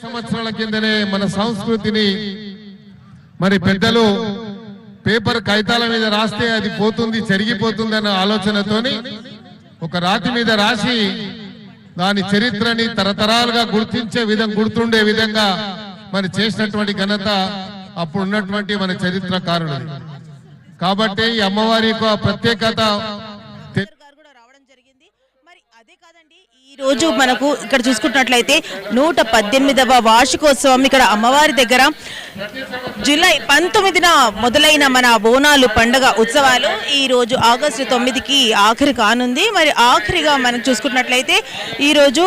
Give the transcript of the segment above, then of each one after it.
సంవత్సరాల కిందనే మన సంస్కృతిని మరి పెద్దలు పేపర్ కాగితాల మీద రాస్తే అది పోతుంది, చెరిగిపోతుంది అన్న ఆలోచనతోని ఒక రాతి మీద రాసి దాని చరిత్రని తరతరాలుగా గుర్తుండే విధంగా మరి చేసినటువంటి ఘనత అప్పుడు ఉన్నటువంటి మన చరిత్రకారులు. కాబట్టి ఈ అమ్మవారి యొక్క ప్రత్యేకత ఈ రోజు మనకు ఇక్కడ చూసుకున్నట్లయితే 118వ వార్షికోత్సవం ఇక్కడ అమ్మవారి దగ్గర జూలై 19న మొదలైన మన బోనాలు పండుగ ఉత్సవాలు ఈ రోజు ఆగస్టు 9కి ఆఖరి కానుంది. మరి ఆఖరిగా మనం చూసుకున్నట్లయితే ఈ రోజు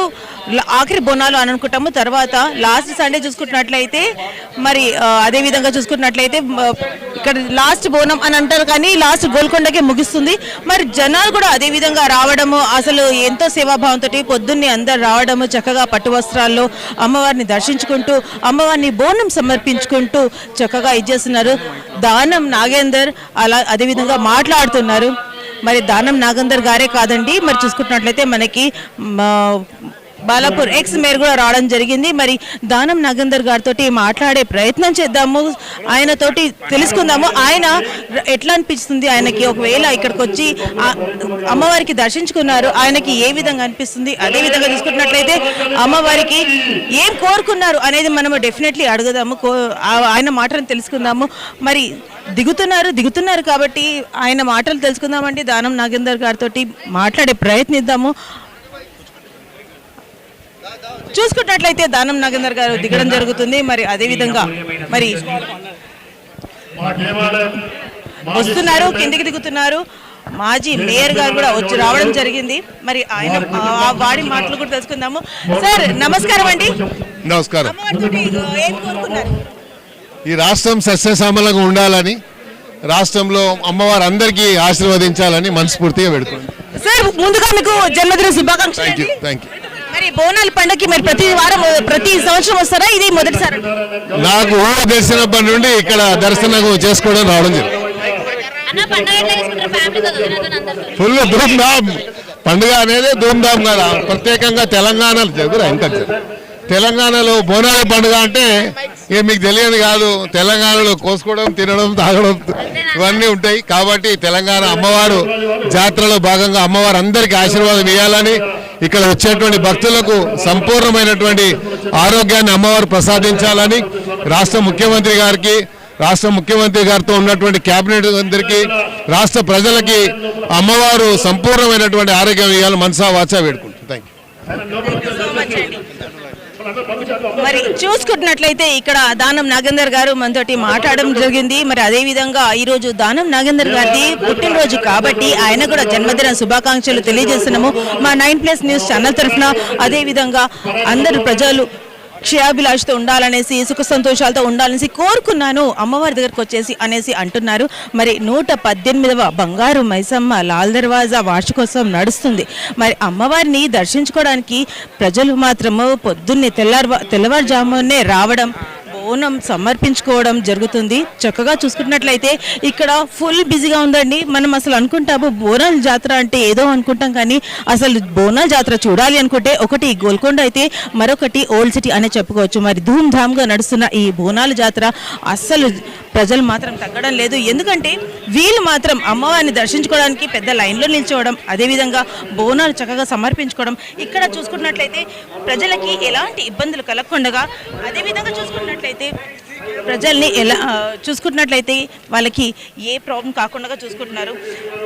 ఆఖరి బోనాలు అని అనుకుంటాము. తర్వాత లాస్ట్ సండే చూసుకున్నట్లయితే మరి అదే విధంగా చూసుకున్నట్లయితే ఇక్కడ లాస్ట్ బోనం అని అంటారు, కానీ లాస్ట్ గోల్కొండకే ముగిస్తుంది. మరి జనాలు కూడా అదే విధంగా రావడము, అసలు ఎంతో సేవాభావంతో పొద్దున్నే అందరు రావడము, చక్కగా పట్టు వస్త్రాల్లో అమ్మవారిని దర్శించుకుంటూ అమ్మవారిని బోనం సమర్పించుకుంటూ చక్కగా ఇచ్చేస్తున్నారు. దానం నాగేందర్ అలా అదే విధంగా మాట్లాడుతున్నారు. మరి దానం నాగేందర్ గారే కాదండి, మరి చూసుకున్నట్లయితే మనకి బాలాపూర్ ఎక్స్ మేయర్ కూడా రావడం జరిగింది. మరి దానం నాగేందర్ గారితో మాట్లాడే ప్రయత్నం చేద్దాము, ఆయనతోటి తెలుసుకుందాము ఆయన ఎట్లా అనిపిస్తుంది, ఆయనకి ఒకవేళ ఇక్కడికి వచ్చి అమ్మవారికి దర్శించుకున్నారు ఆయనకి ఏ విధంగా అనిపిస్తుంది, అదే విధంగా చూసుకున్నట్లయితే అమ్మవారికి ఏం కోరుకున్నారు అనేది మనము డెఫినెట్లీ అడుగుదాము, ఆయన మాటలను తెలుసుకుందాము. మరి దిగుతున్నారు కాబట్టి ఆయన మాటలు తెలుసుకుందామండి. దానం నాగేందర్ గారితో మాట్లాడే ప్రయత్నిద్దాము. చూసుకున్నట్లయితే దానం నాగేందర్ గారు దిగడం జరుగుతుంది. మరి అదే విధంగా మరి వస్తున్నారు, కిందికి దిగుతున్నారు. మాజీ మేయర్ గారు కూడా వచ్చి రావడం జరిగింది. మరి ఆయన వారి మాటలు కూడా తెలుసుకుందాము. సార్ నమస్కారం అండి. నమస్కారం. ఈ రాష్ట్రం సస్యశ్యామలంగా ఉండాలని, రాష్ట్రంలో అమ్మవారు అందరికీ ఆశీర్వదించాలని మనస్ఫూర్తిగా పెడుతుంది. సార్ ముందుగా మీకు జన్మదిన శుభాకాంక్షలు. Thank you. మరి బోనాల పండుగకి మరి ప్రతి సంవత్సరం వస్తారా, ఇది మొదటిసారి? నాకు ఊరు దర్శనప్పటి నుండి ఇక్కడ దర్శనం చేసుకోవడం రావడం జరిగింది. ఫుల్ ధూమ్ధామ్ పండుగ అనేది ధూమ్ధామ్ కదా. ప్రత్యేకంగా తెలంగాణలో జరుగుతుంది. ఇంకా తెలంగాణలో బోనాల పండుగ అంటే మీకు తెలియదు కాదు. తెలంగాణలో కోసుకోవడం, తినడం, తాగడం ఇవన్నీ ఉంటాయి. కాబట్టి తెలంగాణ అమ్మవారు జాతరలో భాగంగా అమ్మవారు అందరికీ ఆశీర్వాదం ఇవ్వాలని, ఇక్కడ వచ్చేటువంటి భక్తులకు సంపూర్ణమైనటువంటి ఆరోగ్యాన్ని అమ్మవారు ప్రసాదించాలని రాష్ట్ర ముఖ్యమంత్రి గారితో ఉన్నటువంటి కేబినెట్ అందరికీ, రాష్ట్ర ప్రజలకి అమ్మవారు సంపూర్ణమైనటువంటి ఆరోగ్యం ఇవ్వాలని మనసా వాచా వేడుకుంటున్నాను. Thank you. మరి చూసుకున్నట్లయితే ఇక్కడ దానం నాగేందర్ గారు మనతోటి మాట్లాడడం జరిగింది. మరి అదే విధంగా ఈ రోజు దానం నాగేందర్ గారిది పుట్టినరోజు కాబట్టి ఆయన కూడా జన్మదిన శుభాకాంక్షలు తెలియజేస్తున్నాము మా 9+ న్యూస్ ఛానల్ తరఫున. అదే విధంగా అందరు ప్రజలు క్షయాభిలాషతో ఉండాలనేసి, సుఖ సంతోషాలతో ఉండాలనేసి కోరుకున్నాను అమ్మవారి దగ్గరకు వచ్చేసి అనేసి అంటున్నారు. మరి 118వ బంగారు మైసమ్మ లాల్ దర్వాజా వార్షికోత్సవం నడుస్తుంది. మరి అమ్మవారిని దర్శించుకోవడానికి ప్రజలు మాత్రము పొద్దున్నే తెల్లవారుజామునే రావడం, బోనం సమర్పించుకోవడం జరుగుతుంది. చక్కగా చూసుకున్నట్లయితే ఇక్కడ ఫుల్ బిజీగా ఉందండి. మనం అసలు అనుకుంటాము బోనాల జాతర అంటే ఏదో అనుకుంటాం, కానీ అసలు బోనాల జాతర చూడాలి అనుకుంటే ఒకటి గోల్కొండ అయితే మరొకటి ఓల్డ్ సిటీ అనే చెప్పుకోవచ్చు. మరి ధూమ్ధామ్గా నడుస్తున్న ఈ బోనాల జాతర అస్సలు ప్రజలు మాత్రం తగ్గడం లేదు. ఎందుకంటే వీళ్ళు మాత్రం అమ్మవారిని దర్శించుకోవడానికి పెద్ద లైన్లో నిల్చోవడం, అదేవిధంగా బోనాలు చక్కగా సమర్పించుకోవడం. ఇక్కడ చూసుకున్నట్లయితే ప్రజలకి ఎలాంటి ఇబ్బందులు కలగకుండా, అదేవిధంగా చూసుకున్నట్లయితే ప్రజల్ని చూసుకుంటున్నట్లయితే వాళ్ళకి ఏ ప్రాబ్లం కాకుండా చూసుకుంటున్నారు.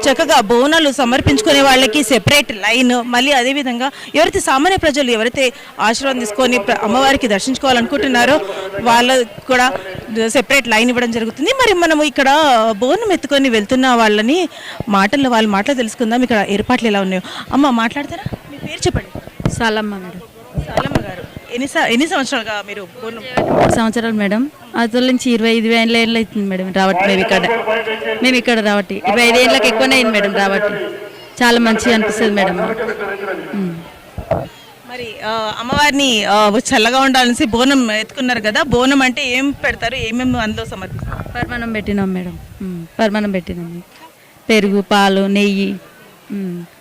చక్కగా బోనాలు సమర్పించుకునే వాళ్ళకి సెపరేట్ లైన్, మళ్ళీ అదేవిధంగా ఎవరైతే సామాన్య ప్రజలు ఎవరైతే ఆశీర్వాదం తీసుకొని అమ్మవారికి దర్శించుకోవాలనుకుంటున్నారో వాళ్ళకు కూడా సెపరేట్ లైన్ ఇవ్వడం జరుగుతుంది. మరి మనము ఇక్కడ బోనం ఎత్తుకొని వెళ్తున్న వాళ్ళని వాళ్ళ మాటలు తెలుసుకుందాం. ఇక్కడ ఏర్పాట్లు ఎలా ఉన్నాయో. అమ్మ మాట్లాడతారా? మీ పేరు చెప్పండి. సాలమ్మ మేడం. సాలమ్మ గారు, ఎన్ని సంవత్సరాలుగా మీరు? 3 సంవత్సరాలు మేడం. అతల నుంచి 25 ఏళ్ళు అవుతుంది మేడం రావట్టి. మేము ఇక్కడ రావట్టి 25 ఏళ్ళకి ఎక్కువనే అయింది మేడం రావట్టి. చాలా మంచిగా అనిపిస్తుంది మేడం. మరి అమ్మవారిని చల్లగా ఉండాలనేసి బోనం ఎత్తుకున్నారు కదా. బోనం అంటే ఏం పెడతారు, ఏమేమి అందులో సమర్పిస్తారు? పరమాన్నం పెట్టినాం మేడం. పరమాన్నం పెట్టినాం. పెరుగు, పాలు, నెయ్యి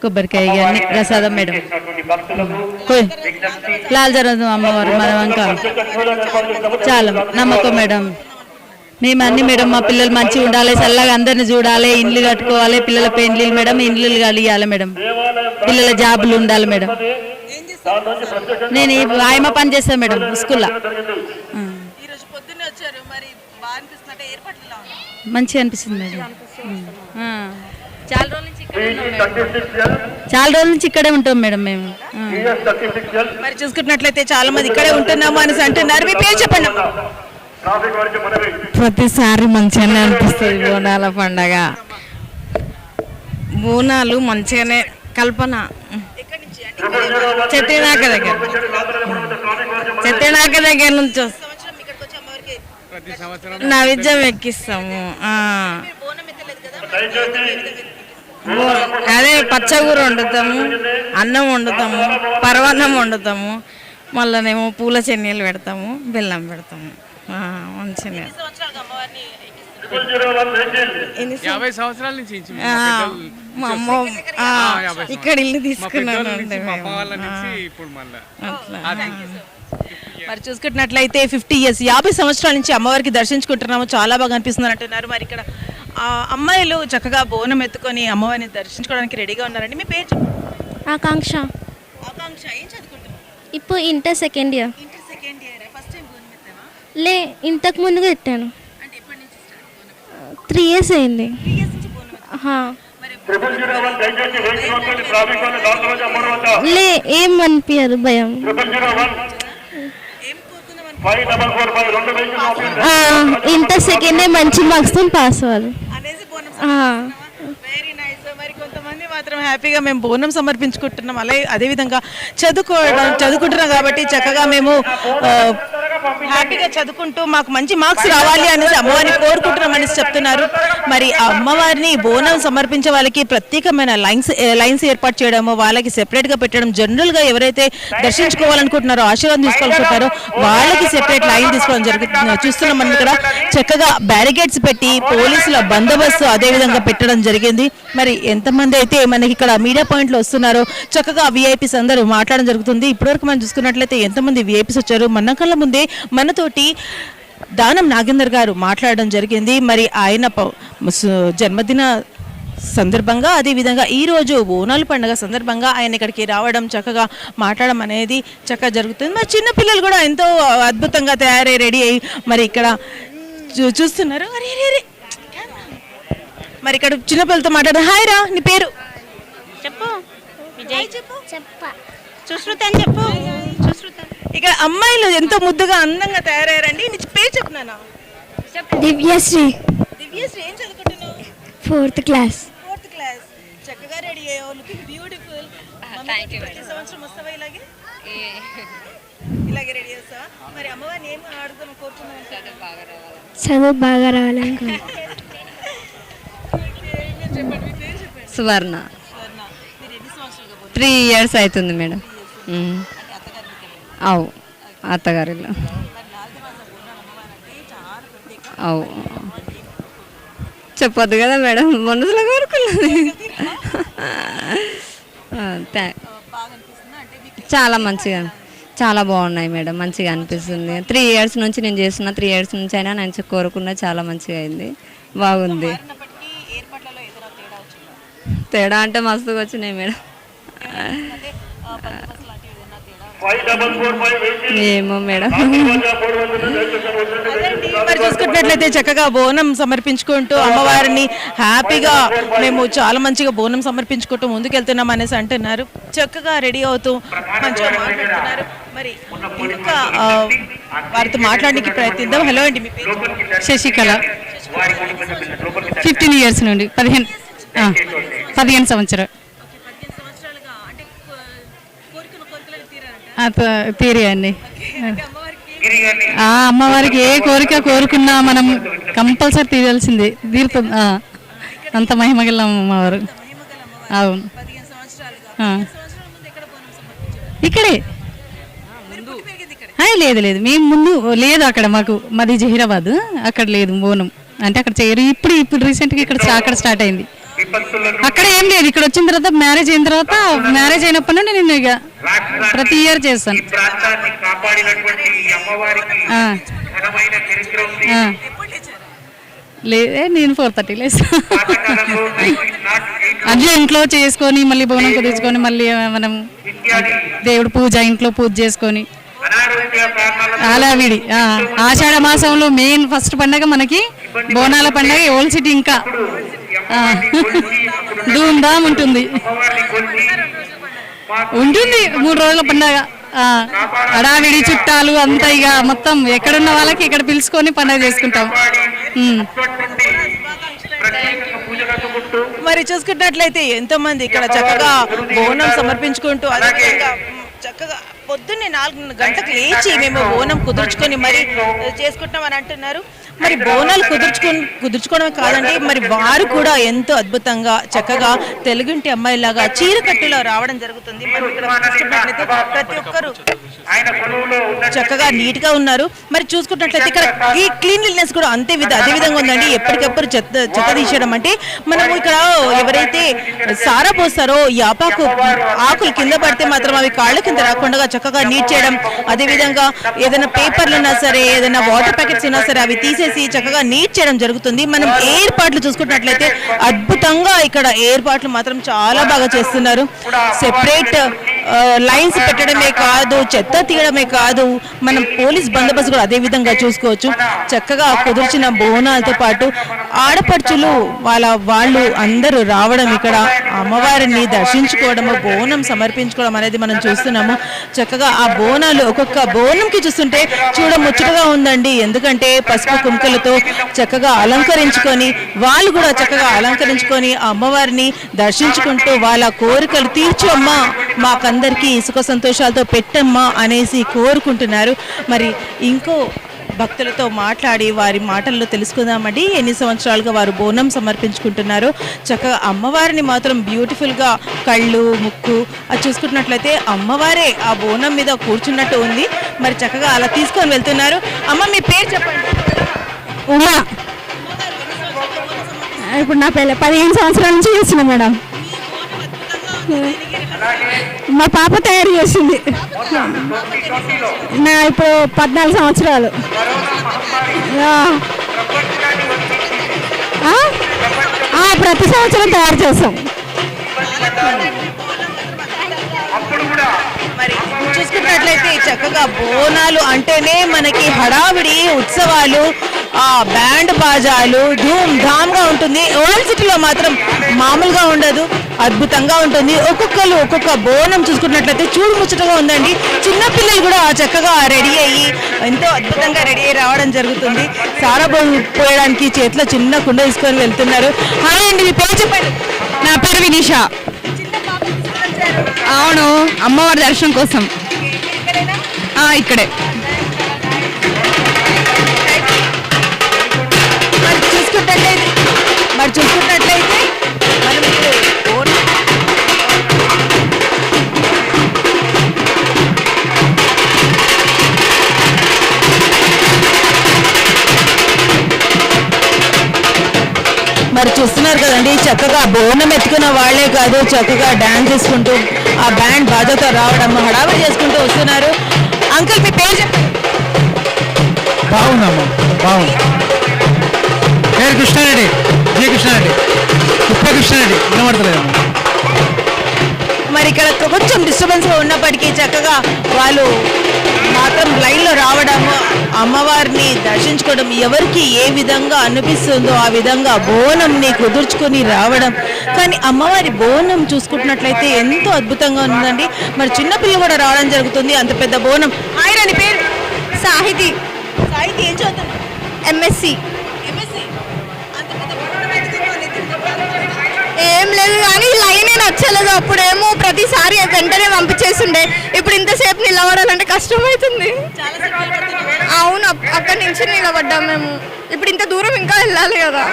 కొబ్బరికాయ ఇవన్నీ ప్రసాదం మేడం. లాల్ జరుగుతుంది అమ్మవారు మన వంక చాలా నమ్మకం మేడం. మేము అన్ని మేడం మా పిల్లలు మంచిగా ఉండాలి, చల్లగా అందరిని చూడాలి, ఇండ్లు కట్టుకోవాలి, పిల్లల పెండ్లీలు మేడం, ఇండ్లు కలియాలి మేడం, పిల్లల జాబులు ఉండాలి మేడం. నేను ఈ ఆయమ పని చేస్తాను మేడం స్కూల్లో. మంచిగా అనిపిస్తుంది మేడం. చాలా రోజుల నుంచి ఇక్కడే ఉంటాం మేడం మేము. మరి చూసుకున్నట్లయితే చాలా మంది ఇక్కడే ఉంటున్నాము అని అంటున్నారు. మీ పేరు చెప్పండి. ప్రతిసారి మంచిగానే అనిపిస్తుంది బోనాల పండగ. బోనాలు మంచిగానే. కల్పన చెట్టినాక దగ్గర నుంచి నైవేద్యం ఎక్కిస్తాము. అదే పచ్చగూర వండుతాము, అన్నం వండుతాము, పరవాన్నం వండుతాము, మళ్ళనేమో పూల చెన్నీళ్ళు పెడతాము, బెల్లం పెడతాము. మంచిగా 50 సంవత్సరాల నుంచి మా అమ్మ ఇక్కడ ఇల్లు తీసుకున్నాను. మరి చూసుకుంటున్నట్లయితే 50 years 50 సంవత్సరాల నుంచి అమ్మవారికి దర్శించుకుంటున్నాము. చాలా బాగా అనిపిస్తుంది అంటున్నారు. మరి ఇక్కడ అమ్మాయిలు చక్కగా బోనం ఎత్తుకొని అమ్మవారిని దర్శించుకోవడానికి రెడీగా ఉన్నారండి. మీ పేరు ఆకాంక్ష. ఆకాంక్ష ఏం చదువుకుంటున్నారు? ఇప్పుడు inter second year. Inter second year. First time బోనం ఎత్తావా? లే, ఇంతకు ముందుగా ఎత్తాను. అంటే ఎప్పటి నుంచి స్టార్ట్? 3 years అయింది. 3 years నుంచి బోనం ఎత్తావా? లే, ఏం అనిపించదు భయం. ఇంటర్ సెకండ్ ఇయర్ మంచి మార్క్స్ తో పాస్ అవ్వాలి. Very nice. మరి కొంతమంది మాత్రం హ్యాపీగా మేము బోనం సమర్పించుకుంటున్నాం. అదేవిధంగా చదువుకుంటున్నాం కాబట్టి చక్కగా మేము హ్యాపీగా చదువుకుంటూ మాకు మంచి మార్క్స్ రావాలి అనేసి అమ్మవారిని కోరుకుంటున్నాం అనేసి చెప్తున్నారు. మరి ఆ అమ్మవారిని బోనం సమర్పించే వాళ్ళకి ప్రత్యేకమైన లైన్స్ ఏర్పాటు చేయడము, వాళ్ళకి సెపరేట్గా పెట్టడం, జనరల్గా ఎవరైతే దర్శించుకోవాలనుకుంటున్నారో, ఆశీర్వాదం తీసుకోవాలనుకుంటున్నారో వాళ్ళకి సెపరేట్ లైన్ తీసుకోవడం జరుగుతుంది. చూస్తున్నాం మనం ఇక్కడ చక్కగా బ్యారికేడ్స్ పెట్టి పోలీసుల బందోబస్తు అదేవిధంగా పెట్టడం జరిగింది. మరి ఎంతమంది అయితే మనకి ఇక్కడ మీడియా పాయింట్లో వస్తున్నారో చక్కగా విఐపీస్ అందరూ మాట్లాడడం జరుగుతుంది. ఇప్పటివరకు మనం చూసుకున్నట్లయితే ఎంతమంది విఐపీస్ వచ్చారు. మన కళ్ళ ముందే మనతోటి దానం నాగేందర్ గారు మాట్లాడడం జరిగింది. మరి ఆయన జన్మదిన సందర్భంగా అదేవిధంగా ఈరోజు బోనాల పండుగ సందర్భంగా ఆయన ఇక్కడికి రావడం, చక్కగా మాట్లాడడం అనేది చక్కగా జరుగుతుంది. మరి చిన్నపిల్లలు కూడా ఎంతో అద్భుతంగా తయారై రెడీ అయ్యి మరి ఇక్కడ చూస్తున్నారు. మరి ఇక్కడ చిన్నపిల్లలతో మాట్లాడారు. హాయ్ రా, నీ పేరు చెప్పు. విజయ్ చెప్పు. సుశ్రుత అని చెప్పు. ఇక్కడ అమ్మాయిలు ఎంతో ముద్దుగా అందంగా తయారయ్యారండి. నీ పేరు చెప్తున్నానా? దివ్యశ్రీ. దివ్యశ్రీ ఏం చదువుకుంటున్నావు? 4th class. 4th class. చక్కగా రెడీ అయ్యావు, లుకింగ్ బ్యూటిఫుల్. ప్రతి సంవత్సరం వస్తావా ఇలాగే? ఇలాగే రెడీ చేస్తావా? మరి అమ్మవారిని ఏం ఆడుతాను కోరుకున్నావు? చదువు బాగా రావాలని. సువర్ణ. 3 years అవుతుంది మేడం. అవు అత్తగారిలో. అవు చెప్పొద్దు కదా మేడం, మనసులో కోరుకున్నది. చాలా మంచిగా, చాలా బాగున్నాయి మేడం, మంచిగా అనిపిస్తుంది. 3 years నుంచి నేను చేస్తున్నా, 3 years నుంచి అయినా నేను కోరుకున్నా చాలా మంచిగా అయింది, బాగుంది. తేడా అంటే మస్తుగా వచ్చినాయి మేడం. ఏమో మేడం. మరి చూసుకున్నట్లయితే చక్కగా బోనం సమర్పించుకుంటూ అమ్మవారిని హ్యాపీగా మేము చాలా మంచిగా బోనం సమర్పించుకుంటూ ముందుకెళ్తున్నాం అనేసి అంటున్నారు. చక్కగా రెడీ అవుతూ మంచిగా మాట్లాడుతున్నారు. మరి ఇంకా వారితో మాట్లాడడానికి ప్రయత్నిద్దాం. హలో అండి, మీ పేరు? శశికళ. 15 years నుండి 15 సంవత్సరాలు తీరాయండి. అమ్మవారికి ఏ కోరిక కోరుకున్నా మనం కంపల్సరీ తీరాల్సిందే, తీరుతుంది. అంత మహిమగల అమ్మవారు. అవును, ఇక్కడే. లేదు లేదు, మేము ముందు లేదు అక్కడ, మాది జహీరాబాద్, అక్కడ లేదు బోనం. అంటే అక్కడ చేయరు. ఇప్పుడు రీసెంట్గా అక్కడ స్టార్ట్ అయింది. అక్కడ ఏం లేదు, ఇక్కడ వచ్చిన తర్వాత మ్యారేజ్ అయిన తర్వాత, మ్యారేజ్ అయినప్పటి నుండి నేను ఇక ప్రతి ఇయర్ చేస్తాను. లేదే, నేను 4:30 లేస్తాను. అట్లా ఇంట్లో చేసుకొని మళ్ళీ బోనం కుదుర్చుకొని మళ్ళీ మనం దేవుడు పూజ, ఇంట్లో పూజ చేసుకొని అలావిడి. ఆషాఢ మాసంలో మెయిన్ ఫస్ట్ పండగ మనకి బోనాల పండగ. ఓల్డ్ సిటీ ఇంకా ధూమ్ ధామ్ ఉంటుంది 3 రోజుల పండగ. హడావిడి చుట్టాలు అంతా ఇక మొత్తం ఎక్కడున్న వాళ్ళకి ఇక్కడ పిలుచుకొని పండగ చేసుకుంటాం. మరి చూసుకున్నట్లయితే ఎంతో మంది ఇక్కడ చక్కగా బోనం సమర్పించుకుంటూ అదేవిధంగా చక్కగా పొద్దున్నే 4 గంటలకు లేచి మేము బోనం కుదుర్చుకొని మరి చేసుకుంటామని అంటున్నారు. మరి బోనాలు కుదుర్చుకోవడమే కాదండి, మరి వారు కూడా ఎంతో అద్భుతంగా చక్కగా తెలుగుంటి అమ్మాయిలాగా చీర కట్టులో రావడం జరుగుతుంది. మరి ఇక్కడ చూసుకున్నట్లయితే ప్రతి ఒక్కరు చక్కగా నీట్ గా ఉన్నారు. మరి చూసుకున్నట్లయితే ఇక్కడ ఈ క్లీన్లీనెస్ కూడా అదే విధంగా ఉందండి. ఎప్పటికప్పుడు చెత్త తీసేయడం అంటే మనము ఇక్కడ ఎవరైతే సారా పోస్తారో యాపాకు ఆకులు కింద పడితే మాత్రం అవి కాళ్ళ కింద రాకుండా చక్కగా నీట్ చేయడం, అదే విధంగా ఏదైనా పేపర్లు ఉన్నా సరే, ఏదైనా వాటర్ ప్యాకెట్స్ ఉన్నా సరే అవి తీసేసి చక్కగా నీట్ చేయడం జరుగుతుంది. మనం ఏర్పాట్లు చూసుకున్నట్లయితే అద్భుతంగా ఇక్కడ ఏర్పాట్లు మాత్రం చాలా బాగా చేస్తున్నారు. సెపరేట్ లైన్స్ పెట్టడమే కాదు, చెత్త తీయడమే కాదు, మనం పోలీస్ బందోబస్తు కూడా అదే విధంగా చూసుకోవచ్చు. చక్కగా కుదిర్చిన బోనాలతో పాటు ఆడపడుచులు వాళ్ళు అందరూ రావడం, ఇక్కడ అమ్మవారిని దర్శించుకోవడము, బోనం సమర్పించుకోవడం అనేది మనం చూస్తున్నాము. చక్కగా ఆ బోనాలు ఒక్కొక్క బోనంకి చూస్తుంటే చూడముచ్చటగా ఉందండి. ఎందుకంటే పసుపు కుంకలతో చక్కగా అలంకరించుకొని వాళ్ళు కూడా చక్కగా అలంకరించుకొని అమ్మవారిని దర్శించుకుంటూ వాళ్ళ కోరికలు తీర్చు అమ్మా, మాకందరికీ సుఖ సంతోషాలతో పెట్టమ్మా అనేసి కోరుకుంటున్నారు. మరి ఇంకో భక్తులతో మాట్లాడి వారి మాటల్లో తెలుసుకుందామండి ఎన్ని సంవత్సరాలుగా వారు బోనం సమర్పించుకుంటున్నారు. చక్కగా అమ్మవారిని మాత్రం బ్యూటిఫుల్గా కళ్ళు, ముక్కు అది చూసుకుంటున్నట్లయితే అమ్మవారే ఆ బోనం మీద కూర్చున్నట్టు ఉంది. మరి చక్కగా అలా తీసుకొని వెళ్తున్నారు. అమ్మ మీ పేరు చెప్పండి. ఉమా. ఇప్పుడు నా పెళ్ళి 15 సంవత్సరాల నుంచి చేస్తున్నా మేడం. మా పాప తయారు చేసింది. నా ఇప్పుడు 14 సంవత్సరాలు. ప్రతి సంవత్సరం తయారు చేస్తాం. మరి చూసుకున్నట్లయితే చక్కగా బోనాలు అంటేనే మనకి హడావిడి ఉత్సవాలు, బ్యాండ్ బాజాలు, ధూమ్ ధామ్ గా ఉంటుంది. ఓల్డ్ సిటీలో మాత్రం మామూలుగా ఉండదు, అద్భుతంగా ఉంటుంది. ఒక్కొక్క బోనం చూసుకున్నట్లయితే చూడుముచ్చటగా ఉందండి. చిన్నపిల్లలు కూడా చక్కగా రెడీ అయ్యి ఎంతో అద్భుతంగా రెడీ అయ్యి రావడం జరుగుతుంది. సారా పోయడానికి చేతిలో చిన్న కుండ తీసుకొని వెళ్తున్నారు. హాయ్ అండి, మీ పేరు చెప్పండి. నా పేరు వినీషా. అవును, అమ్మవారి దర్శనం కోసం ఇక్కడే. మరి చూసుకున్నట్లయితే మనం మరి చూస్తున్నారు కదండి, చక్కగా బోనం ఎత్తుకున్న వాళ్లే కాదు, చక్కగా డాన్స్ చేసుకుంటూ ఆ బ్యాండ్ బాజాతో రావడం, హడావిడి చేసుకుంటూ వస్తున్నారు. అంకుల్ మీ పేరు చెప్పండి. బాగుందమ్మా, బాగుంది. పేరు కృష్ణారెడ్డి, జి కృష్ణారెడ్డి, ఉప్ప కృష్ణారెడ్డి. వినబడతలేదమ్మా. మరి ఇక్కడ కొంచెం డిస్టర్బెన్స్ ఉన్నప్పటికీ చక్కగా వాళ్ళు మాత్రం లైన్లో రావడం, అమ్మవారిని దర్శించుకోవడం, ఎవరికి ఏ విధంగా అనిపిస్తుందో ఆ విధంగా బోనంని కుదుర్చుకొని రావడం. కానీ అమ్మవారి బోనం చూసుకుంటున్నట్లయితే ఎంతో అద్భుతంగా ఉందండి. మరి చిన్నపిల్లలు కూడా రావడం జరుగుతుంది. అంత పెద్ద బోనం. ఆయన అని పేరు సాహితి. సాహితి ఏం చదువుతుంది? MSc. ఏం లేదు కానీ లైనే నచ్చలేదు. అప్పుడేమో ప్రతిసారి వెంటనే పంపించేస్తుండే, ఇప్పుడు ఇంతసేపు నిలబడాలంటే కష్టం అవుతుంది. అవును, అక్కడి నుంచి నిలబడ్డాం మేము. ఇప్పుడు ఇంత దూరం ఇంకా వెళ్ళాలి కదా.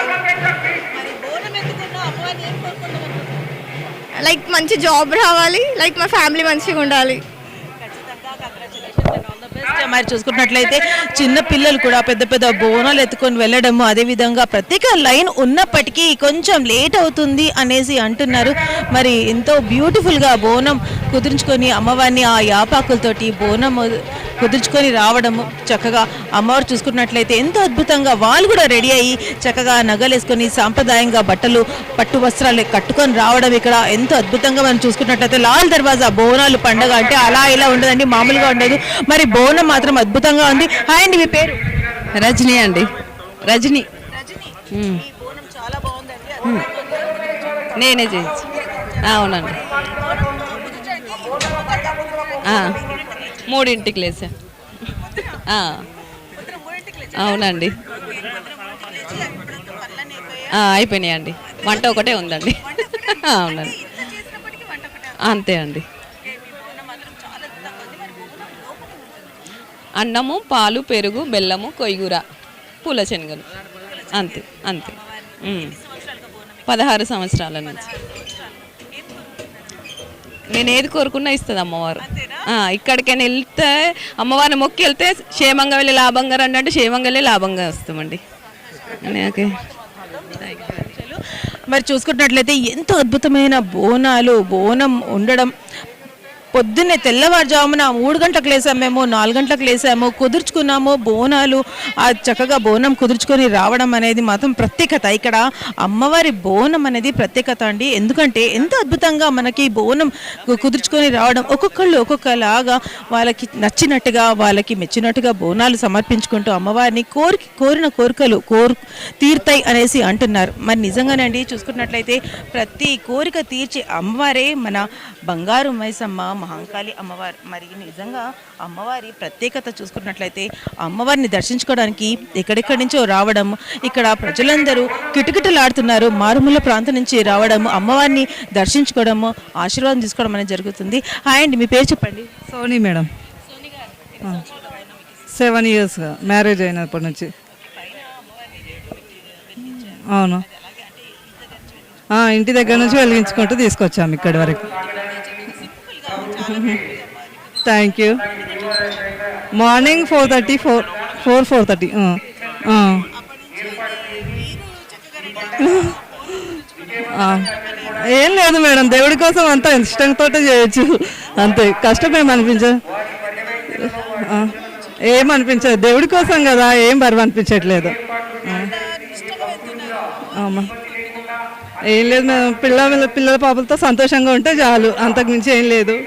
లైక్ మంచి జాబ్ రావాలి, లైక్ మా ఫ్యామిలీ మంచిగా ఉండాలి. మరి చూసుకున్నట్లయితే చిన్న పిల్లలు కూడా పెద్ద పెద్ద బోనాలు ఎత్తుకొని వెళ్ళడము, అదే విధంగా ప్రత్యేక లైన్ ఉన్నప్పటికీ కొంచెం లేట్ అవుతుంది అనేసి అంటున్నారు. మరి ఎంతో బ్యూటిఫుల్ గా బోనం కుదుర్చుకొని అమ్మవారిని ఆ యాపాకులతోటి బోనం కుదుర్చుకొని రావడము, చక్కగా అమ్మవారు చూసుకున్నట్లయితే ఎంతో అద్భుతంగా వాళ్ళు కూడా రెడీ అయ్యి చక్కగా నగలేసుకొని సాంప్రదాయంగా బట్టలు పట్టు వస్త్రాలు కట్టుకొని రావడం ఇక్కడ ఎంతో అద్భుతంగా మనం చూసుకున్నట్లయితే లాల్ దర్వాజా బోనాలు పండుగ అంటే అలా ఇలా ఉండదండి, మామూలుగా ఉండదు. మరి బోనం మాత్రం అద్భుతంగా ఉంది. హాయ్ అండి, మీ పేరు? రజనీ అండి, రజనీ. నేనే చేయించి. అవునండి, 3ంటికి లేసా. అవునండి, అయిపోయినాయండి. వంట ఒకటే ఉందండి. అవునండి, అంతే అండి. అన్నము, పాలు, పెరుగు, బెల్లము, కొయ్యూర, పూల శనగలు, అంతే అంతే. 16 సంవత్సరాల నుంచి నేను ఏది కోరుకున్నా ఇస్తుంది అమ్మవారు. ఇక్కడికైనా వెళ్తే అమ్మవారిని మొక్కి వెళ్తే క్షేమంగా వెళ్ళి లాభంగా రండి అంటే క్షేమంగా వెళ్ళి లాభంగా వస్తామండి. ఓకే, మరి చూసుకున్నట్లయితే ఎంతో అద్భుతమైన బోనం ఉండడం. పొద్దున్నే తెల్లవారుజామున 3 గంటలకు లేసాము, మేము 4 గంటలకు లేసాము, కుదుర్చుకున్నాము బోనాలు. ఆ చక్కగా బోనం కుదుర్చుకొని రావడం అనేది మాత్రం ప్రత్యేకత. ఇక్కడ అమ్మవారి బోనం అనేది ప్రత్యేకత అండి. ఎందుకంటే ఎంతో అద్భుతంగా మనకి బోనం కుదుర్చుకొని రావడం, ఒక్కొక్కళ్ళు ఒక్కొక్కలాగా వాళ్ళకి నచ్చినట్టుగా వాళ్ళకి మెచ్చినట్టుగా బోనాలు సమర్పించుకుంటూ అమ్మవారిని కోరిన కోరికలు తీర్తాయి అనేసి అంటున్నారు. మరి నిజంగానే అండి, చూసుకున్నట్లయితే ప్రతి కోరిక తీర్చే అమ్మవారే మన బంగారు మైసమ్మ, మహంకాళి అమ్మవారు. మరి నిజంగా అమ్మవారి ప్రత్యేకత చూసుకున్నట్లయితే అమ్మవారిని దర్శించుకోవడానికి ఎక్కడెక్కడి నుంచో రావడం, ఇక్కడ ప్రజలందరూ కిటకిటలాడుతున్నారు, మారుమూల ప్రాంతం నుంచి రావడము, అమ్మవారిని దర్శించుకోవడము, ఆశీర్వాదం తీసుకోవడం అనేది జరుగుతుంది. హాయ్ అండి, మీ పేరు చెప్పండి? Sony madam. 7 ఇయర్స్గా మ్యారేజ్ అయినప్పటి నుంచి. అవును, ఇంటి దగ్గర నుంచి వెలిగించుకుంటూ తీసుకొచ్చాము ఇక్కడి వరకు. Thank you. మార్నింగ్ 4:30, 4:30. ఏం లేదు మేడం, దేవుడి కోసం అంతా ఇష్టంతో చేయొచ్చు, అంతే. కష్టమేం ఏమనిపించదు, దేవుడి కోసం కదా, ఏం బరువు అనిపించట్లేదు. ఏం లేదు మేడం, పిల్లల పాపలతో సంతోషంగా ఉంటే చాలు, అంతకుమించి ఏం లేదు.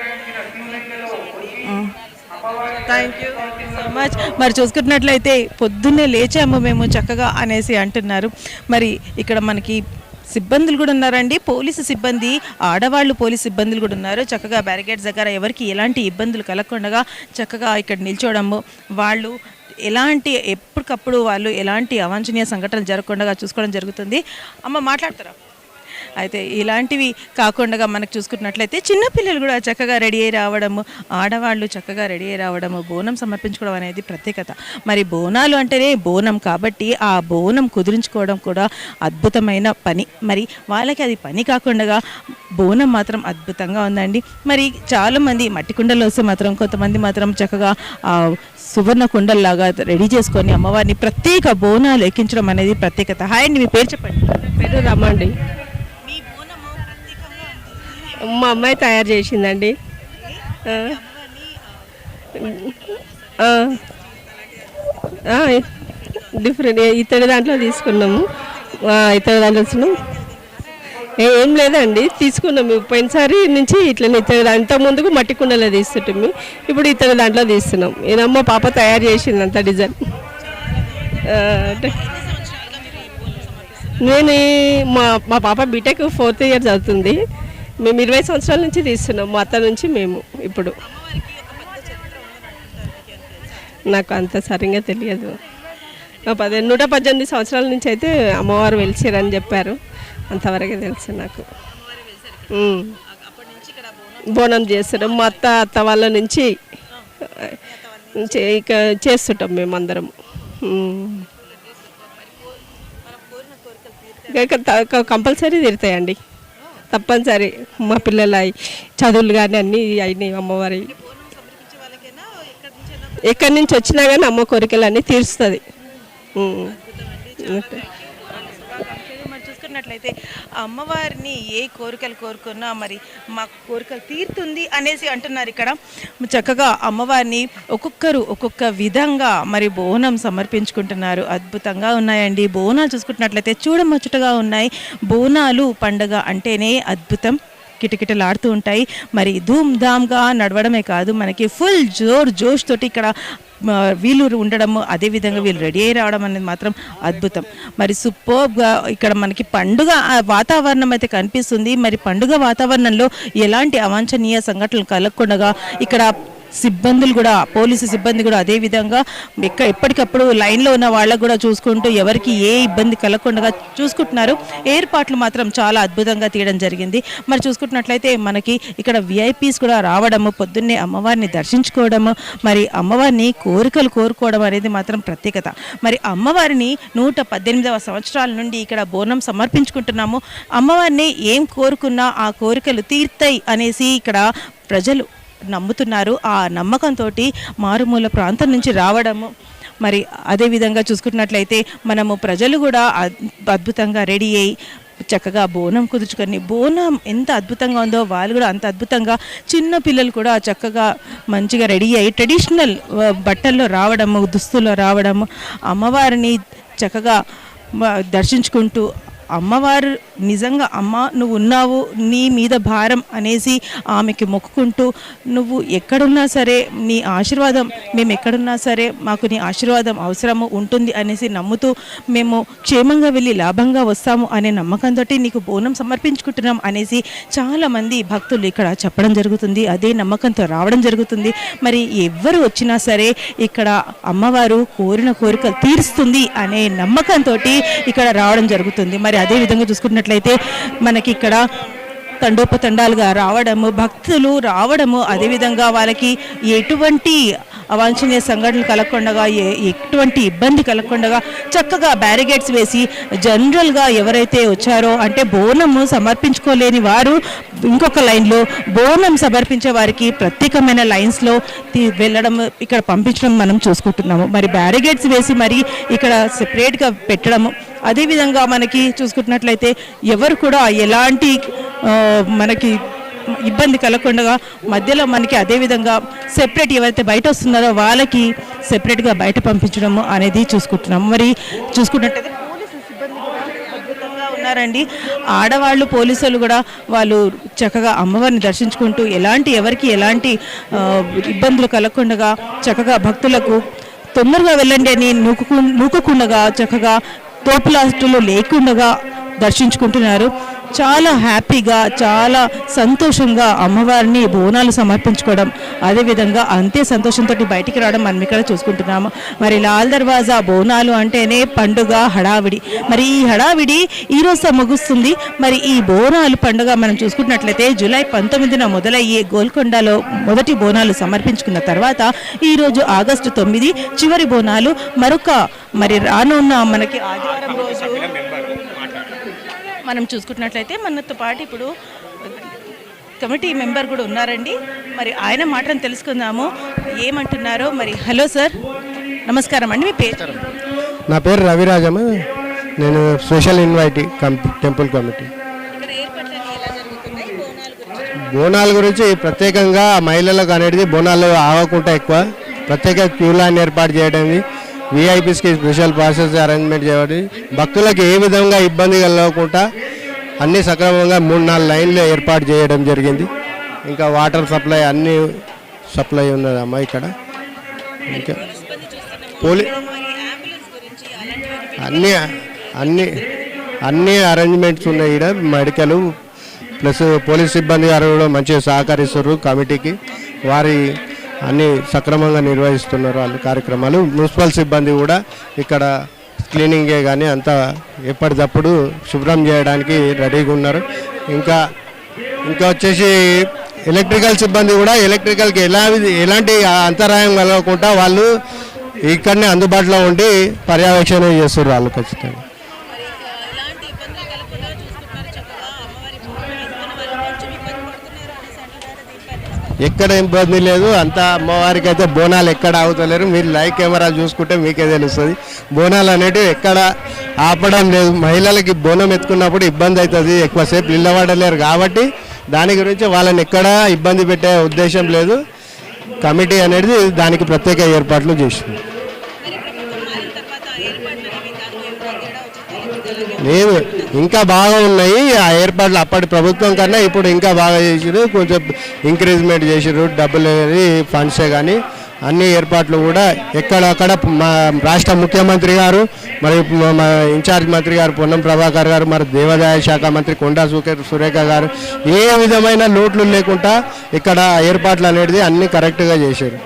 Thank you so much. మరి చూసుకున్నట్లయితే పొద్దున్నే లేచాము మేము చక్కగా అనేసి అంటున్నారు. మరి ఇక్కడ మనకి సిబ్బందులు కూడా ఉన్నారండి, పోలీసు సిబ్బంది, ఆడవాళ్ళు పోలీసు సిబ్బందులు కూడా ఉన్నారు. చక్కగా బ్యారికేడ్స్ దగ్గర ఎవరికి ఎలాంటి ఇబ్బందులు కలగకుండా చక్కగా ఇక్కడ నిల్చోవడము, వాళ్ళు ఎప్పటికప్పుడు వాళ్ళు ఎలాంటి అవాంఛనీయ సంఘటనలు జరగకుండా చూసుకోవడం జరుగుతుంది. అమ్మ మాట్లాడతారా? అయితే ఇలాంటివి కాకుండా మనకు చూసుకున్నట్లయితే చిన్నపిల్లలు కూడా చక్కగా రెడీ అయ్యి రావడము, ఆడవాళ్ళు చక్కగా రెడీ అయ్యి రావడము, బోనం సమర్పించుకోవడం అనేది ప్రత్యేకత. మరి బోనాలు అంటేనే బోనం కాబట్టి ఆ బోనం కుదిరించుకోవడం కూడా అద్భుతమైన పని. మరి వాళ్ళకి అది పని కాకుండా బోనం మాత్రం అద్భుతంగా ఉందండి. మరి చాలామంది మట్టి కుండలు వస్తే మాత్రం కొంతమంది మాత్రం చక్కగా సువర్ణ కుండల్లాగా రెడీ చేసుకొని అమ్మవారిని ప్రత్యేక బోనాలు ఎక్కించడం అనేది ప్రత్యేకత. హాయ్ అండి, మీ పేరు చెప్పండి? పేరు రమ్మండి. మా అమ్మాయి తయారు చేసిందండి. డిఫరెంట్ ఇతడి దాంట్లో తీసుకున్నాము, ఇతడి దాంట్లో వచ్చినాం. ఏం లేదండి, తీసుకున్నాము. పోయినసారి నుంచి ఇట్లా ఇతడి అంత ముందుకు మట్టి కుండలో తీస్తుంటాము, ఇప్పుడు ఇతడి దాంట్లో తీస్తున్నాం. ఏదమ్మా పాప తయారు చేసింది అంత డిజైన్. నేను మా పాప బీటెక్ 4th ఇయర్ చదువుతుంది. మేము 20 సంవత్సరాల నుంచి తీస్తున్నాం, మా అత్త నుంచి మేము. ఇప్పుడు నాకు అంత సరిగ్గా తెలియదు. 118 సంవత్సరాల నుంచి అయితే అమ్మవారు వెలిచారని చెప్పారు, అంతవరకే తెలుసు నాకు. బోనం చేస్తున్నాం, మా అత్త వాళ్ళ నుంచి ఇక చేస్తుంటాం మేమందరం. కంపల్సరీ తీరుతాయండి, తప్పనిసరి. మా పిల్లల చదువులు కానీ అన్నీ అయినాయి అమ్మవారి. ఎక్కడి నుంచి వచ్చినా కానీ అమ్మ కోరికలన్నీ తీరుస్తుంది. మరి చూసుకున్నట్లయితే అమ్మవారిని ఏ కోరికలు కోరుకున్నా మరి మా కోరికలు తీరుతుంది అనేసి అంటున్నారు. ఇక్కడ చక్కగా అమ్మవారిని ఒక్కొక్కరు ఒక్కొక్క విధంగా మరి బోనం సమర్పించుకుంటున్నారు. అద్భుతంగా ఉన్నాయండి బోనాలు. చూసుకుంటున్నట్లయితే చూడముచ్చటగా ఉన్నాయి. బోనాలు పండుగ అంటేనే అద్భుతం, కిటకిటలాడుతూ ఉంటాయి. మరి ధూమ్ ధామ్గా నడవడమే కాదు, మనకి ఫుల్ జోష్ తోటి ఇక్కడ వీళ్ళు ఉండడము, అదేవిధంగా వీళ్ళు రెడీ అయి రావడం అనేది మాత్రం అద్భుతం. మరి సూపర్గా ఇక్కడ మనకి పండుగ వాతావరణం అయితే కనిపిస్తుంది. మరి పండుగ వాతావరణంలో ఎలాంటి అవాంఛనీయ సంఘటనలు కలగకుండా ఇక్కడ సిబ్బందులు కూడా, పోలీసు సిబ్బంది కూడా అదేవిధంగా ఎప్పటికప్పుడు లైన్లో ఉన్న వాళ్ళకు కూడా చూసుకుంటూ ఎవరికి ఏ ఇబ్బంది కలగకుండా చూసుకుంటున్నారు. ఏర్పాట్లు మాత్రం చాలా అద్భుతంగా తీయడం జరిగింది. మరి చూసుకుంటున్నట్లయితే మనకి ఇక్కడ విఐపీస్ కూడా రావడము, పొద్దున్నే అమ్మవారిని దర్శించుకోవడము, మరి అమ్మవారిని కోరికలు కోరుకోవడం అనేది మాత్రం ప్రత్యేకత. మరి అమ్మవారిని 118వ సంవత్సరాల నుండి ఇక్కడ బోనం సమర్పించుకుంటున్నాము. అమ్మవారిని ఏం కోరుకున్నా ఆ కోరికలు తీర్తాయి అనేసి ఇక్కడ ప్రజలు నమ్ముతున్నారు. ఆ నమ్మకంతో మారుమూల ప్రాంతం నుంచి రావడము, మరి అదేవిధంగా చూసుకున్నట్లయితే మనము ప్రజలు కూడా అద్భుతంగా రెడీ అయ్యి చక్కగా బోనం కుదుర్చుకొని, బోనం ఎంత అద్భుతంగా ఉందో వాళ్ళు కూడా అంత అద్భుతంగా, చిన్న పిల్లలు కూడా చక్కగా మంచిగా రెడీ అయ్యి ట్రెడిషనల్ బట్టల్లో రావడము, దుస్తుల్లో రావడము, అమ్మవారిని చక్కగా దర్శించుకుంటూ, అమ్మవారు నిజంగా అమ్మ నువ్వు ఉన్నావు, నీ మీద భారం అనేసి ఆమెకి మొక్కుకుంటూ, నువ్వు ఎక్కడున్నా సరే నీ ఆశీర్వాదం, మేము ఎక్కడున్నా సరే మాకు నీ ఆశీర్వాదం అవసరము ఉంటుంది అనేసి నమ్ముతూ మేము క్షేమంగా వెళ్ళి లాభంగా వస్తాము అనే నమ్మకంతో నీకు బోనం సమర్పించుకుంటున్నాం అనేసి చాలామంది భక్తులు ఇక్కడ చెప్పడం జరుగుతుంది. అదే నమ్మకంతో రావడం జరుగుతుంది. మరి ఎవరు వచ్చినా సరే ఇక్కడ అమ్మవారు కోరిన కోరికలు తీరుస్తుంది అనే నమ్మకంతో ఇక్కడ రావడం జరుగుతుంది. మరి అదే విధంగా చూసుకున్నట్లయితే మనకి ఇక్కడ తండోపతండాలుగా రావడము, భక్తులు రావడము, అదేవిధంగా వాళ్ళకి ఎటువంటి అవాంఛనీయ సంఘటనలు కలగకుండా, ఎటువంటి ఇబ్బంది కలగకుండా చక్కగా బ్యారిగేడ్స్ వేసి జనరల్గా ఎవరైతే వచ్చారో అంటే బోనము సమర్పించుకోలేని వారు ఇంకొక లైన్లో, బోనం సమర్పించే వారికి ప్రత్యేకమైన లైన్స్లో వెళ్ళడం, ఇక్కడ పంపించడం మనం చూసుకుంటున్నాము. మరి బ్యారిగేడ్స్ వేసి మరి ఇక్కడ సెపరేట్గా పెట్టడము, అదేవిధంగా మనకి చూసుకుంటున్నట్లయితే ఎవరు కూడా ఎలాంటి మనకి ఇబ్బంది కలగకుండా మధ్యలో మనకి అదేవిధంగా సెపరేట్ ఎవరైతే బయట వస్తున్నారో వాళ్ళకి సెపరేట్గా బయట పంపించడము అనేది చూసుకుంటున్నాము. మరి చూసుకున్నట్టయితే పోలీసు సిబ్బంది కూడా అద్భుతంగా ఉన్నారండి. ఆడవాళ్ళు పోలీసులు కూడా వాళ్ళు చక్కగా అమ్మవారిని దర్శించుకుంటూ ఎవరికి ఎలాంటి ఇబ్బందులు కలగకుండా చక్కగా భక్తులకు తొందరగా వెళ్ళండి అని నూకకుండా చక్కగా తోపులాటలు లేకుండా దర్శించుకుంటున్నారు. చాలా హ్యాపీగా, చాలా సంతోషంగా అమ్మవారిని బోనాలు సమర్పించుకోవడం, అదేవిధంగా అంతే సంతోషంతో బయటికి రావడం మనం ఇక్కడ చూసుకుంటున్నాము. మరి లాల్ దర్వాజా బోనాలు అంటేనే పండుగ హడావిడి. మరి ఈ హడావిడి ఈరోజు ముగుస్తుంది. మరి ఈ బోనాలు పండుగ మనం చూసుకున్నట్లయితే జూలై 19న మొదలయ్యే గోల్కొండలో మొదటి బోనాలు సమర్పించుకున్న తర్వాత ఈరోజు ఆగస్టు 9 చివరి బోనాలు. మరి రానున్న మనకి ఆదివారం రోజు మనం చూసుకున్నట్లయితే మనతో పాటు ఇప్పుడు కమిటీ మెంబర్ కూడా ఉన్నారండి. మరి ఆయన మాటను తెలుసుకుందాము ఏమంటున్నారో. మరి హలో సార్, నమస్కారం అండి. మీ పేరు? నా పేరు రవిరాజమ్మ. నేను స్పెషల్ ఇన్వైటీ టెంపుల్ కమిటీ. బోనాల గురించి ప్రత్యేకంగా మహిళలకు అనేది బోనాలు ఆగకుండా ఎక్కువ ప్రత్యేక క్యూ లైన్ ఏర్పాటు చేయడం, విఐపీస్కి స్పెషల్ ప్రాసెస్ అరేంజ్మెంట్ చేయడం, భక్తులకు ఏ విధంగా ఇబ్బంది కలగకుండా అన్ని సక్రమంగా 3-4 లైన్లు ఏర్పాటు చేయడం జరిగింది. ఇంకా వాటర్ సప్లై అన్ని సప్లై ఉన్నదమ్మా ఇక్కడ. ఇంకా అన్ని అరేంజ్మెంట్స్ ఉన్నాయి ఇక్కడ. మెడికల్ ప్లస్ పోలీస్ సిబ్బంది గారు కూడా మంచిగా సహకరిస్తారు కమిటీకి. వారి అన్ని సక్రమంగా నిర్వహిస్తున్నారు వాళ్ళు కార్యక్రమాలు. మున్సిపల్ సిబ్బంది కూడా ఇక్కడ క్లీనింగే కానీ అంతా ఎప్పటికప్పుడు శుభ్రం చేయడానికి రెడీగా ఉన్నారు. ఇంకా వచ్చేసి ఎలక్ట్రికల్ సిబ్బంది కూడా ఎలక్ట్రికల్కి ఎలాంటి అంతరాయం కలగకుండా వాళ్ళు ఇక్కడనే అందుబాటులో ఉండి పర్యవేక్షణ చేస్తారు వాళ్ళు ఖచ్చితంగా. ఎక్కడ ఇబ్బంది లేదు. అంతా అమ్మవారికి అయితే బోనాలు ఎక్కడ ఆగుతలేరు. మీరు లైవ్ కెమెరా చూసుకుంటే మీకే తెలుస్తుంది. బోనాలు అనేటివి ఎక్కడ ఆపడం లేదు. మహిళలకి బోనం ఎత్తుకున్నప్పుడు ఇబ్బంది అవుతుంది, ఎక్కువసేపు నిలబడలేరు కాబట్టి దాని గురించి వాళ్ళని ఎక్కడా ఇబ్బంది పెట్టే ఉద్దేశం లేదు. కమిటీ అనేది దానికి ప్రత్యేక ఏర్పాట్లు చేసింది. లేదు, ఇంకా బాగా ఉన్నాయి ఆ ఏర్పాట్లు. అప్పటి ప్రభుత్వం కన్నా ఇప్పుడు ఇంకా బాగా చేసిరు. కొంచెం ఇంక్రీజ్మెంట్ చేసిరు. డబ్బులు ఫండ్సే కానీ అన్ని ఏర్పాట్లు కూడా ఎక్కడక్కడ మా రాష్ట్ర ముఖ్యమంత్రి గారు, మరి మా ఇన్ఛార్జ్ మంత్రి గారు పొన్నం ప్రభాకర్ గారు, మరి దేవాదాయ శాఖ మంత్రి కొండా సురేఖ గారు ఏ విధమైన లోట్లు లేకుండా ఇక్కడ ఏర్పాట్లు అనేది అన్ని కరెక్ట్గా చేశారు.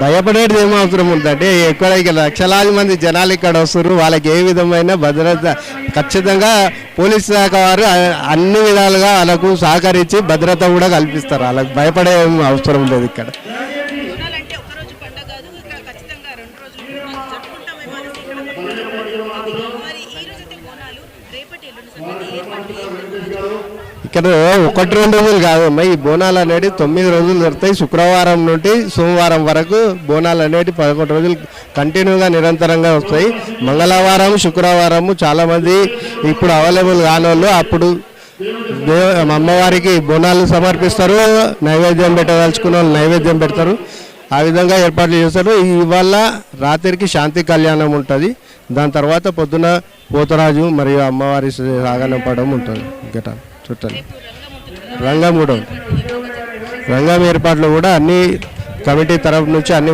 భయపడేది ఏం అవసరం ఉందంటే ఎక్కడ లక్షలాది మంది జనాలు ఇక్కడ వస్తారు. వాళ్ళకి ఏ విధమైన భద్రత ఖచ్చితంగా పోలీస్ శాఖ వారు అన్ని విధాలుగా వాళ్ళకు సహకరించి భద్రత కూడా కల్పిస్తారు. వాళ్ళకి భయపడే అవసరం లేదు ఇక్కడ. ఇక్కడ 1-2 రోజులు కాదమ్మా, ఈ బోనాలు అనేది 9 రోజులు జరుగుతాయి. శుక్రవారం నుండి సోమవారం వరకు బోనాలు అనేవి 11 రోజులు కంటిన్యూగా నిరంతరంగా వస్తాయి. మంగళవారం శుక్రవారము చాలామంది ఇప్పుడు అవైలబుల్ కాని వాళ్ళు అప్పుడు అమ్మవారికి బోనాలు సమర్పిస్తారు. నైవేద్యం పెట్టదలుచుకున్న వాళ్ళు నైవేద్యం పెడతారు. ఆ విధంగా ఏర్పాట్లు చేస్తారు. ఇవాళ రాత్రికి శాంతి కళ్యాణం ఉంటుంది. దాని తర్వాత పొద్దున పోతరాజు మరియు అమ్మవారి సాగనంపడం ఉంటుంది. గిట చుట్టాలి రంగం ఏర్పాట్లు కూడా అన్ని కమిటీ తరఫు నుంచి అన్ని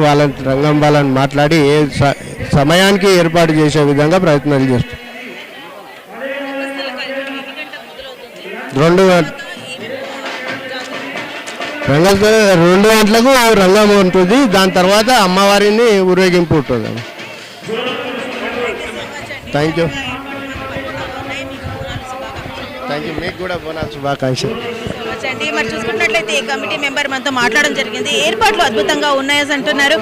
రంగం వాళ్ళని మాట్లాడి ఏ సమయానికి ఏర్పాటు చేసే విధంగా ప్రయత్నాలు చేస్తాం. 2 గంటలకు రంగం ఉంటుంది. దాని తర్వాత అమ్మవారిని ఊరేగింపు ఉంటుంది. Thank you. మీకు కూడా బోనాలు శుభాకాంక్షలు. మరి చూసుకున్నట్లయితే ఈ కమిటీ మెంబర్ మనతో మాట్లాడడం జరిగింది. ఏర్పాట్లు అద్భుతంగా ఉన్నాయని అంటున్నారు.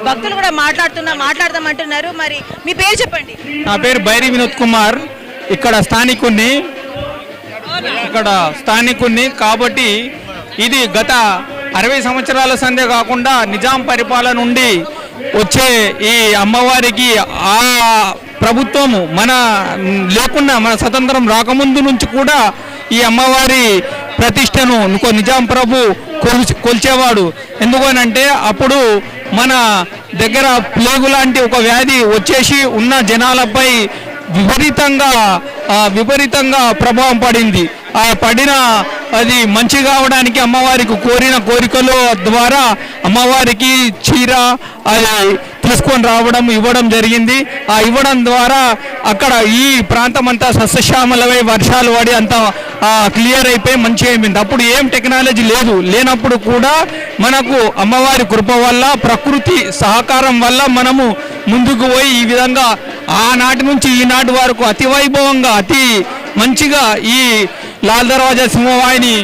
భక్తులు కూడా మాట్లాడదామంటున్నారు. మరి మీ పేరు చెప్పండి. నా పేరు బైరి వినోద్ కుమార్. ఇక్కడ స్థానికుణ్ణి కాబట్టి ఇది గత 60 సంవత్సరాల సందే కాకుండా నిజాం పరిపాలన నుండి వచ్చే ఈ అమ్మవారికి ఆ ప్రభుత్వము మన స్వతంత్రం రాకముందు నుంచి కూడా ఈ అమ్మవారి ప్రతిష్టను నిజాం ప్రభు కొల్చేవాడు. ఎందుకనంటే అప్పుడు మన దగ్గర ప్లేగు లాంటి ఒక వ్యాధి వచ్చేసి ఉన్న జనాలపై విపరీతంగా ప్రభావం పడింది. ఆ పడిన అది మంచి కావడానికి అమ్మవారికి కోరిన కోరికల ద్వారా అమ్మవారికి చీర అది తీసుకొని ఇవ్వడం జరిగింది. ఆ ఇవ్వడం ద్వారా అక్కడ ఈ ప్రాంతం అంతా సస్యశ్యామలమై వర్షాలు పడి అంతా క్లియర్ అయిపోయి మంచిగా అయిపోయింది. అప్పుడు ఏం టెక్నాలజీ లేనప్పుడు కూడా మనకు అమ్మవారి కృప వల్ల ప్రకృతి సహకారం వల్ల మనము ముందుకు పోయి ఈ విధంగా ఆనాటి నుంచి ఈనాటి వరకు అతి వైభవంగా అతి మంచిగా ఈ లాల్ దర్వాజా సింహవాహిని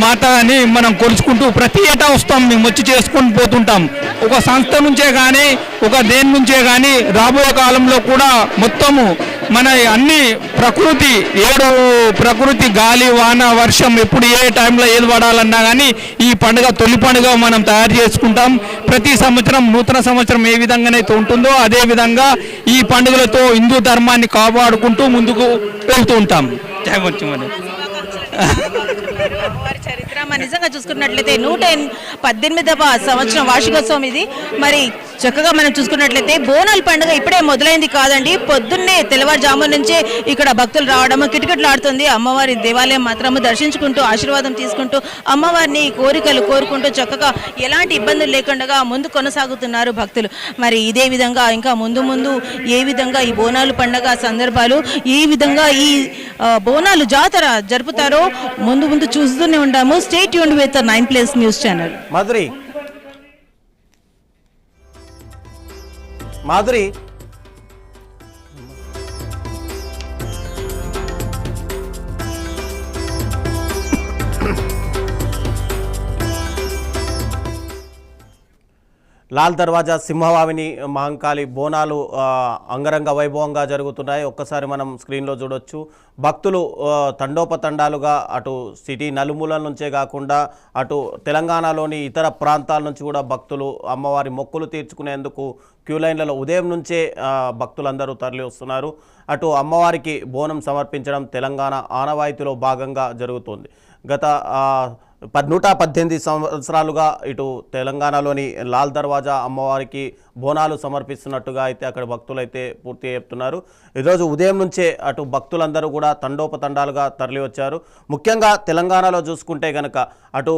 మాత అని మనం కొలుచుకుంటూ ప్రతి ఏటా వస్తాం. మేము వచ్చి చేసుకొని పోతుంటాం. ఒక సంస్థ నుంచే కానీ ఒక దేని నుంచే కానీ రాబోయే కాలంలో కూడా మొత్తము మన అన్ని ప్రకృతి గాలి వాన వర్షం ఎప్పుడు ఏ టైంలో ఏది పడాలన్నా కానీ ఈ పండుగ తొలి పండుగ మనం తయారు చేసుకుంటాం. ప్రతి సంవత్సరం నూతన సంవత్సరం ఏ విధంగానైతే ఉంటుందో అదే విధంగా ఈ పండుగలతో హిందూ ధర్మాన్ని కాపాడుకుంటూ ముందుకు వెళ్తూ ఉంటాం. అమ్మవారి చరిత్ర మనం నిజంగా చూసుకున్నట్లయితే 118వ సంవత్సరం వార్షికోత్సవం ఇది. మరి చక్కగా మనం చూసుకున్నట్లయితే బోనాల పండుగ ఇప్పుడే మొదలైంది కాదండి. పొద్దున్నే తెల్లవారుజాము నుంచే ఇక్కడ భక్తులు రావడము కిటకిటలాడుతుంది. అమ్మవారి దేవాలయం మాత్రము దర్శించుకుంటూ ఆశీర్వాదం తీసుకుంటూ అమ్మవారిని కోరికలు కోరుకుంటూ చక్కగా ఎలాంటి ఇబ్బందులు లేకుండా ముందు కొనసాగుతున్నారు భక్తులు. మరి ఇదే విధంగా ఇంకా ముందు ఏ విధంగా ఈ బోనాలు పండుగ సందర్భాలు ఏ విధంగా ఈ బోనాలు జాతర జరుపుతారో ముందు చూస్తూనే ఉంటాము. Stay tuned with 9+ news channel. Madhuri Lal దర్వాజా సింహవాహిని మహంకాళి బోనాలు అంగరంగ వైభవంగా జరుగుతున్నాయి. ఒక్కసారి మనం స్క్రీన్లో చూడొచ్చు. భక్తులు తండోపతండాలుగా అటు సిటీ నలుమూలల నుంచే కాకుండా అటు తెలంగాణలోని ఇతర ప్రాంతాల నుంచి కూడా భక్తులు అమ్మవారి మొక్కులు తీర్చుకునేందుకు క్యూ లైన్లలో ఉదయం నుంచే భక్తులందరూ తరలి వస్తున్నారు. అటు అమ్మవారికి బోనం సమర్పించడం తెలంగాణ ఆనవాయితీలో భాగంగా జరుగుతుంది. గత 118 సంవత్సరాలుగా ఇటు తెలంగాణలోని లాల్ దర్వాజా అమ్మవారికి బోనాలు సమర్పిస్తున్నట్టుగా అయితే అక్కడ భక్తులు అయితే పూర్తిగా చెప్తున్నారు. ఈరోజు ఉదయం నుంచే అటు భక్తులందరూ కూడా తండోపతండాలుగా తరలి వచ్చారు. ముఖ్యంగా తెలంగాణలో చూసుకుంటే కనుక అటు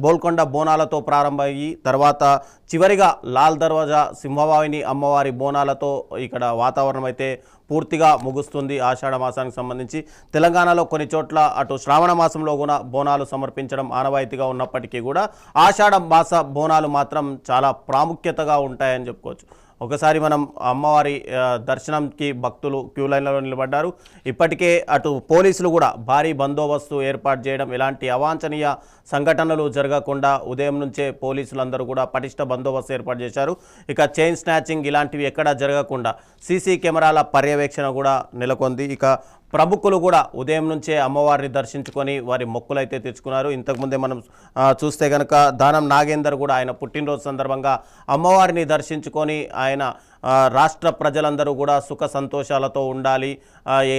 గోల్కొండ బోనాలతో ప్రారంభమయ్యి తర్వాత చివరిగా లాల్ దర్వాజా సింహవాహిని అమ్మవారి బోనాలతో ఇక్కడ వాతావరణం అయితే పూర్తిగా ముగుస్తుంది. ఆషాఢ మాసానికి సంబంధించి తెలంగాణలో కొన్ని చోట్ల అటు శ్రావణ మాసంలో కూడా బోనాలు సమర్పించడం ఆనవాయితీగా ఉన్నప్పటికీ కూడా ఆషాఢ మాస బోనాలు మాత్రం చాలా ప్రాముఖ్యతగా ఉంటాయని చెప్పుకోవచ్చు. ఒకసారి మనం అమ్మవారి దర్శనంకి భక్తులు క్యూ లైన్లలో నిలబడ్డారు. ఇప్పటికే అటు పోలీసులు కూడా భారీ బందోబస్తు ఏర్పాటు చేయడం, ఎలాంటి అవాంఛనీయ సంఘటనలు జరగకుండా ఉదయం నుంచే పోలీసులందరూ కూడా పటిష్ట బందోబస్తు ఏర్పాటు చేశారు. ఇక చైన్ స్నాచింగ్ ఇలాంటివి ఎక్కడా జరగకుండా సీసీ కెమెరాల పర్యవేక్షణ కూడా నెలకొంది. ఇక ప్రముఖులు కూడా ఉదయం నుంచే అమ్మవారిని దర్శించుకొని వారి మొక్కులైతే తెచ్చుకున్నారు. ఇంతకుముందే మనం చూస్తే కనుక దానం నాగేందర్ కూడా ఆయన పుట్టినరోజు సందర్భంగా అమ్మవారిని దర్శించుకొని ఆయన రాష్ట్ర ప్రజలందరూ కూడా సుఖ సంతోషాలతో ఉండాలి,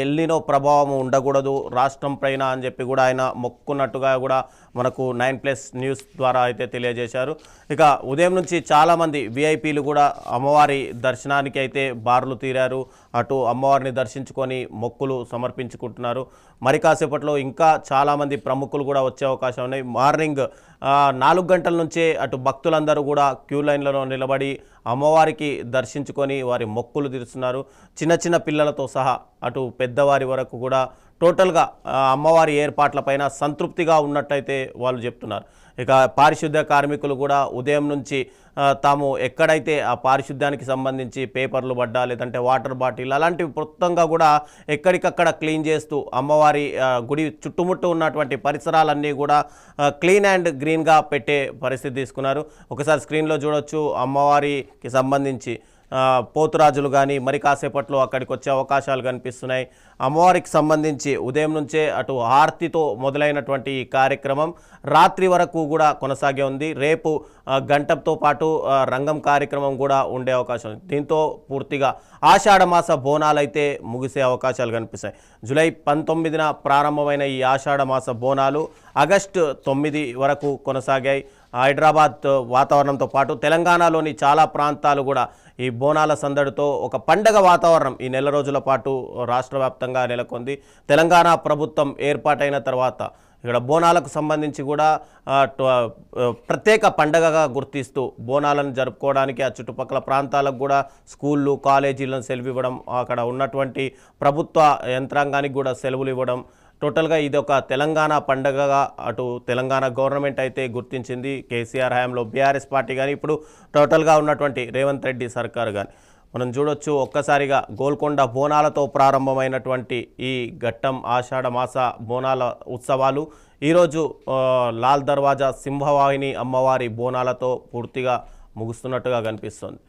ఎల్లినో ప్రభావం ఉండకూడదు రాష్ట్రం పైన అని చెప్పి కూడా ఆయన మొక్కున్నట్టుగా కూడా మనకు 9+ న్యూస్ ద్వారా అయితే తెలియజేశారు. ఇక ఉదయం నుంచి చాలామంది విఐపీలు కూడా అమ్మవారి దర్శనానికి అయితే బారులు తీరారు. అటు అమ్మవారిని దర్శించుకొని మొక్కులు సమర్పించుకుంటున్నారు. మరి కాసేపట్లో ఇంకా చాలామంది ప్రముఖులు కూడా వచ్చే అవకాశం ఉన్నాయి. మార్నింగ్ 4 గంటల నుంచే అటు భక్తులందరూ కూడా క్యూ లైన్లలో నిలబడి అమ్మవారికి దర్శించుకొని వారి మొక్కులు తీరుస్తున్నారు. చిన్న చిన్న పిల్లలతో సహా అటు పెద్దవారి వరకు కూడా టోటల్గా అమ్మవారి ఏర్పాట్లపైన సంతృప్తిగా ఉన్నట్టయితే వాళ్ళు చెప్తున్నారు. ఇక పారిశుద్ధ్య కార్మికులు కూడా ఉదయం నుంచి తాము ఎక్కడైతే ఆ పారిశుద్ధ్యానికి సంబంధించి పేపర్లు పడ్డా లేదంటే వాటర్ బాటిల్ అలాంటివి మొత్తంగా కూడా ఎక్కడికక్కడ క్లీన్ చేస్తూ అమ్మవారి గుడి చుట్టుముట్టు ఉన్నటువంటి పరిసరాలన్నీ కూడా క్లీన్ అండ్ గ్రీన్గా పెట్టే పరిస్థితి తీసుకున్నారు. ఒకసారి స్క్రీన్లో చూడొచ్చు అమ్మవారికి సంబంధించి పోతురాజులు కానీ మరి కాసేపట్లో అక్కడికి వచ్చే అవకాశాలు కనిపిస్తున్నాయి. అమ్మవారికి సంబంధించి ఉదయం నుంచే అటు హారతితో మొదలైనటువంటి ఈ కార్యక్రమం రాత్రి వరకు కూడా కొనసాగే ఉంది. రేపు గంటతో పాటు రంగం కార్యక్రమం కూడా ఉండే అవకాశం ఉంది. దీంతో పూర్తిగా ఆషాఢ మాస బోనాలైతే ముగిసే అవకాశాలు కనిపిస్తాయి. జూలై 19న ప్రారంభమైన ఈ ఆషాఢ మాస బోనాలు ఆగస్టు 9 వరకు కొనసాగాయి. హైదరాబాద్ వాతావరణంతో పాటు తెలంగాణలోని చాలా ప్రాంతాలు కూడా ఈ బోనాల సందడితో ఒక పండగ వాతావరణం ఈ నెల రోజుల పాటు రాష్ట్ర వ్యాప్తంగా నెలకొంది. తెలంగాణ ప్రభుత్వం ఏర్పాటైన తర్వాత ఇక్కడ బోనాలకు సంబంధించి కూడా ప్రత్యేక పండగగా గుర్తిస్తూ బోనాలను జరుపుకోవడానికి ఆ చుట్టుపక్కల ప్రాంతాలకు కూడా స్కూళ్ళు కాలేజీలను సెలవు ఇవ్వడం, అక్కడ ఉన్నటువంటి ప్రభుత్వ యంత్రాంగానికి కూడా సెలవులు ఇవ్వడం, టోటల్గా ఇది ఒక తెలంగాణ పండగగా అటు తెలంగాణ గవర్నమెంట్ అయితే గుర్తించింది. కేసీఆర్ హయాంలో బీఆర్ఎస్ పార్టీ కానీ ఇప్పుడు టోటల్గా ఉన్నటువంటి రేవంత్ రెడ్డి సర్కారు కానీ మనం చూడొచ్చు. ఒక్కసారిగా గోల్కొండ బోనాలతో ప్రారంభమైనటువంటి ఈ ఘట్టం ఆషాఢ మాస బోనాల ఉత్సవాలు ఈరోజు లాల్ దర్వాజా సింహవాహిని అమ్మవారి బోనాలతో పూర్తిగా ముగుస్తున్నట్టుగా కనిపిస్తుంది.